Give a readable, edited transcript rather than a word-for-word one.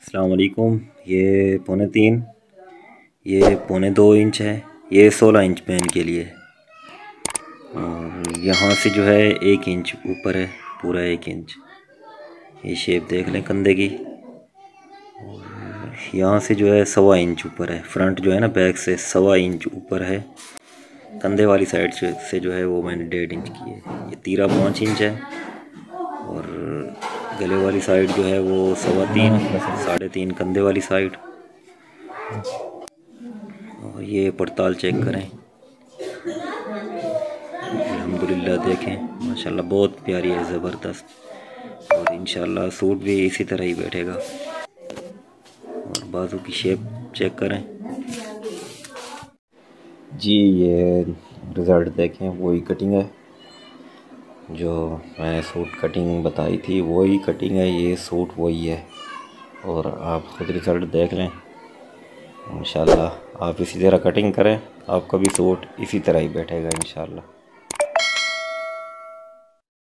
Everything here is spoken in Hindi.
अस्सलाम वालेकुम। ये पौने 3, ये पौने 2 इंच है, ये 16 इंच पेन के लिए। और यहाँ से जो है 1 इंच ऊपर है, पूरा 1 इंच। ये शेप देख लें कंधे की। और यहाँ से जो है 1.25 इंच ऊपर है, फ्रंट जो है ना बैक से 1.25 इंच ऊपर है। कंधे वाली साइड से जो है वो मैंने 1.5 इंच की है। ये तीरा 5 इंच है और गले वाली साइड जो है वो 3.25, 3.5 कंधे वाली साइड। और ये पड़ताल चेक करें, अल्हम्दुलिल्लाह देखें माशाल्लाह बहुत प्यारी है, ज़बरदस्त। और इंशाल्लाह सूट भी इसी तरह ही बैठेगा। और बाजू की शेप चेक करें जी। ये रिज़ल्ट देखें, वही कटिंग है जो मैंने सूट कटिंग बताई थी, वही कटिंग है, ये सूट वही है। और आप ख़ुद रिज़ल्ट देख लें। इंशाल्लाह आप इसी तरह कटिंग करें, आपका भी सूट इसी तरह ही बैठेगा इंशाल्लाह।